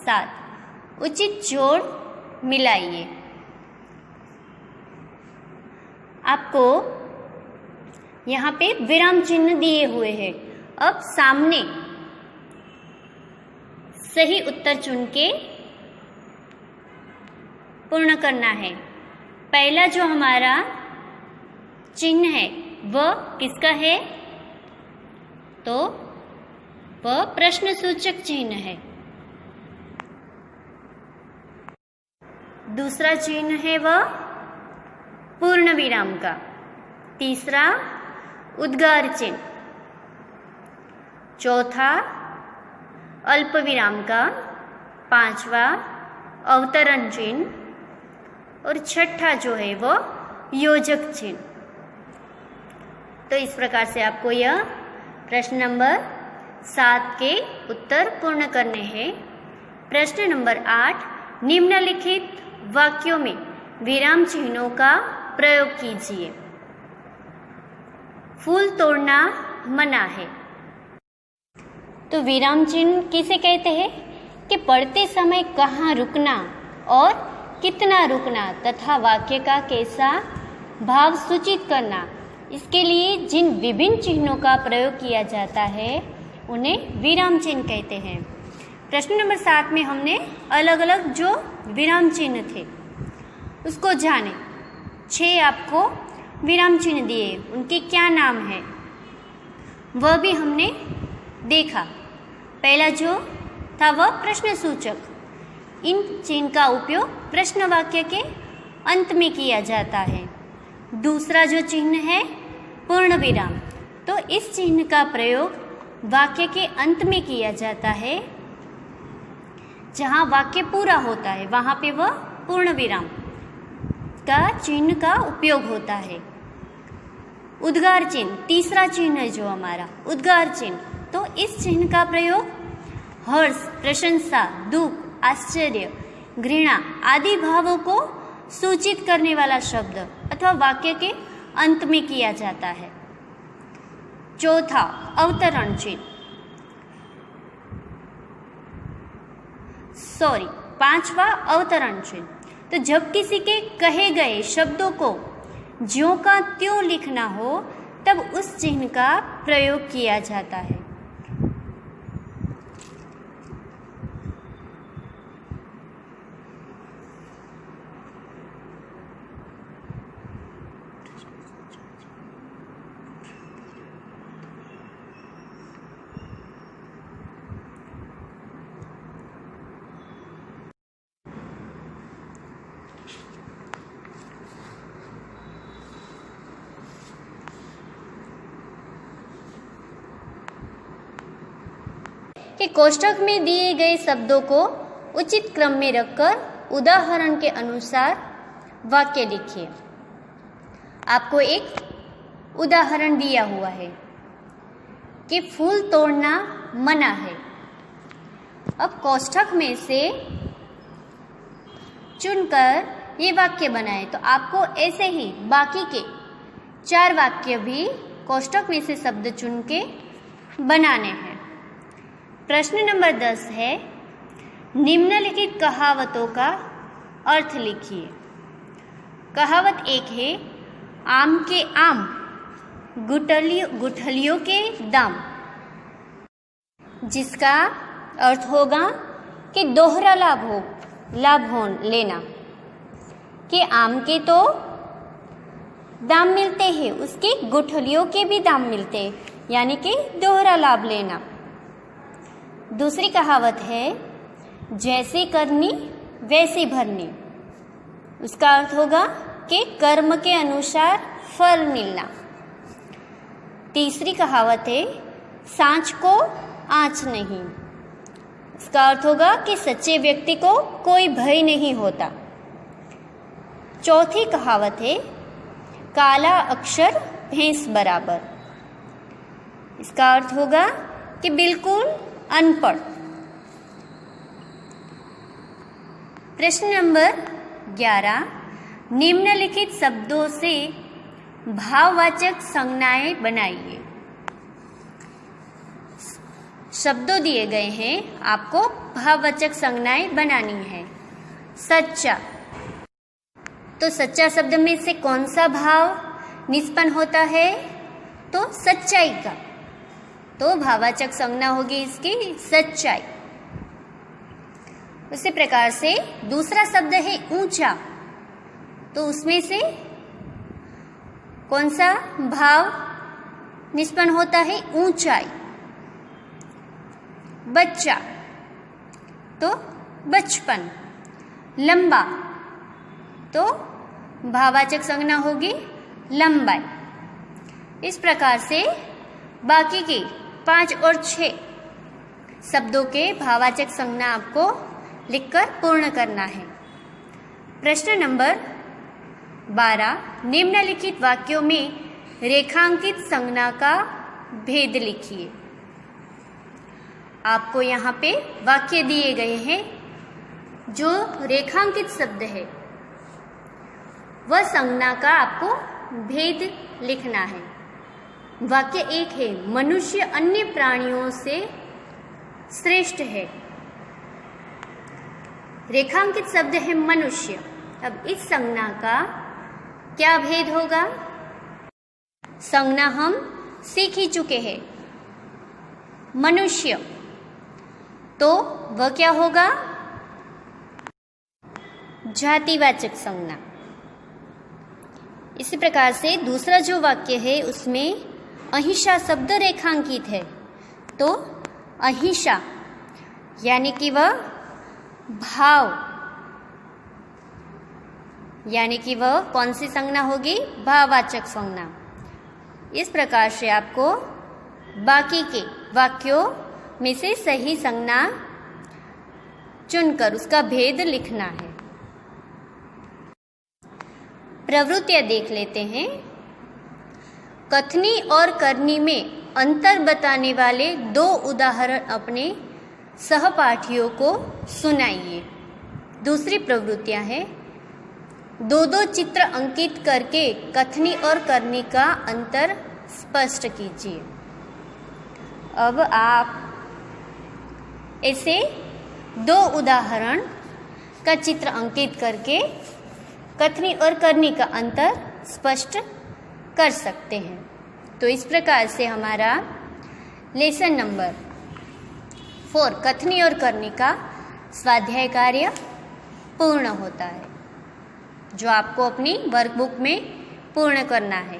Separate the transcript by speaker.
Speaker 1: साथ उचित जोड़ मिलाइए। आपको यहाँ पे विराम चिन्ह दिए हुए हैं। अब सामने सही उत्तर चुन के पूर्ण करना है। पहला जो हमारा चिन्ह है वह किसका है? तो वह प्रश्न सूचक चिन्ह है। दूसरा चिन्ह है वह पूर्ण विराम का। तीसरा उद्गार चिन्ह। चौथा अल्प विराम का। पांचवा अवतरण चिन्ह और छठा जो है वह योजक चिन्ह। तो इस प्रकार से आपको यह प्रश्न नंबर 7 के उत्तर पूर्ण करने हैं। प्रश्न नंबर 8, निम्नलिखित वाक्यों में विराम चिन्हों का प्रयोग कीजिए। फूल तोड़ना मना है। तो विराम चिन्ह किसे कहते हैं कि पढ़ते समय कहाँ रुकना और कितना रुकना तथा वाक्य का कैसा भाव सूचित करना, इसके लिए जिन विभिन्न चिन्हों का प्रयोग किया जाता है उन्हें विराम चिन्ह कहते हैं। प्रश्न नंबर 7 में हमने अलग अलग जो विराम चिन्ह थे उसको जाने। 6 आपको विराम चिन्ह दिए, उनके क्या नाम है वह भी हमने देखा। पहला जो था वह प्रश्न सूचक। इन चिन्ह का उपयोग प्रश्न वाक्य के अंत में किया जाता है। दूसरा जो चिन्ह है पूर्ण विराम, तो इस चिन्ह का प्रयोग वाक्य के अंत में किया जाता है। जहाँ वाक्य पूरा होता है वहाँ पे वह पूर्ण विराम का चिन्ह का उपयोग होता है। उद्गार चिन्ह, तीसरा चिन्ह है जो हमारा उद्गार चिन्ह, तो इस चिन्ह का प्रयोग हर्ष, प्रशंसा, दुख, आश्चर्य, घृणा आदि भावों को सूचित करने वाला शब्द अथवा वाक्य के अंत में किया जाता है। चौथा अवतरण चिन्ह, पांचवा अवतरण चिन्ह। तो जब किसी के कहे गए शब्दों को ज्यों का त्यों लिखना हो तब उस चिन्ह का प्रयोग किया जाता है। कि कोष्ठक में दिए गए शब्दों को उचित क्रम में रखकर उदाहरण के अनुसार वाक्य लिखिए। आपको एक उदाहरण दिया हुआ है कि फूल तोड़ना मना है। अब कोष्ठक में से चुनकर ये वाक्य बनाए। तो आपको ऐसे ही बाकी के 4 वाक्य भी कोष्ठक में से शब्द चुन के बनाने हैं। प्रश्न नंबर 10 है, निम्नलिखित कहावतों का अर्थ लिखिए। कहावत 1 है, आम के आम, गुठलियों के दाम, जिसका अर्थ होगा कि दोहरा लाभ लेना। कि आम के तो दाम मिलते हैं, उसके गुठलियों के भी दाम मिलते हैं, यानी कि दोहरा लाभ लेना। दूसरी कहावत है, जैसी करनी वैसी भरनी, उसका अर्थ होगा कि कर्म के अनुसार फल मिलना। तीसरी कहावत है, सांच को आँच नहीं, इसका अर्थ होगा कि सच्चे व्यक्ति को कोई भय नहीं होता। चौथी कहावत है, काला अक्षर भैंस बराबर, इसका अर्थ होगा कि बिल्कुल अनपढ़। प्रश्न नंबर 11, निम्नलिखित शब्दों से भाववाचक संज्ञाएं बनाइए। शब्दों दिए गए हैं, आपको भाववाचक संज्ञाएं बनानी है। सच्चा, तो सच्चा शब्द में से कौन सा भाव निष्पन्न होता है? तो सच्चाई का, तो भाववाचक संज्ञा होगी इसकी सच्चाई। उसी प्रकार से दूसरा शब्द है ऊंचा, तो उसमें से कौन सा भाव निष्पन्न होता है? ऊंचाई। बच्चा, तो बचपन। लंबा, तो भाववाचक संज्ञा होगी लंबाई। इस प्रकार से बाकी के 5 और 6 शब्दों के भाववाचक संज्ञा आपको लिखकर पूर्ण करना है। प्रश्न नंबर 12, निम्नलिखित वाक्यों में रेखांकित संज्ञा का भेद लिखिए। आपको यहाँ पे वाक्य दिए गए हैं, जो रेखांकित शब्द है वह संज्ञा का आपको भेद लिखना है। वाक्य एक है, मनुष्य अन्य प्राणियों से श्रेष्ठ है। रेखांकित शब्द है मनुष्य। अब इस संज्ञा का क्या भेद होगा? संज्ञा हम सीख ही चुके हैं, मनुष्य, तो वह क्या होगा? जातिवाचक संज्ञा। इसी प्रकार से दूसरा जो वाक्य है उसमें अहिंसा शब्द रेखांकित है, तो अहिंसा यानी कि वह भाव, यानी कि वह कौन सी संज्ञा होगी? भाववाचक संज्ञा। इस प्रकार से आपको बाकी के वाक्यों में से सही संज्ञा चुनकर उसका भेद लिखना है। प्रवृत्तियां देख लेते हैं। कथनी और करनी में अंतर बताने वाले 2 उदाहरण अपने सहपाठियों को सुनाइए। दूसरी प्रवृत्तियां हैं, 2-2 चित्र अंकित करके कथनी और करनी का अंतर स्पष्ट कीजिए। अब आप ऐसे 2 उदाहरण का चित्र अंकित करके कथनी और करनी का अंतर स्पष्ट कर सकते हैं। तो इस प्रकार से हमारा लेसन नंबर 4 कथनी और करनी का स्वाध्याय कार्य पूर्ण होता है, जो आपको अपनी वर्कबुक में पूर्ण करना है।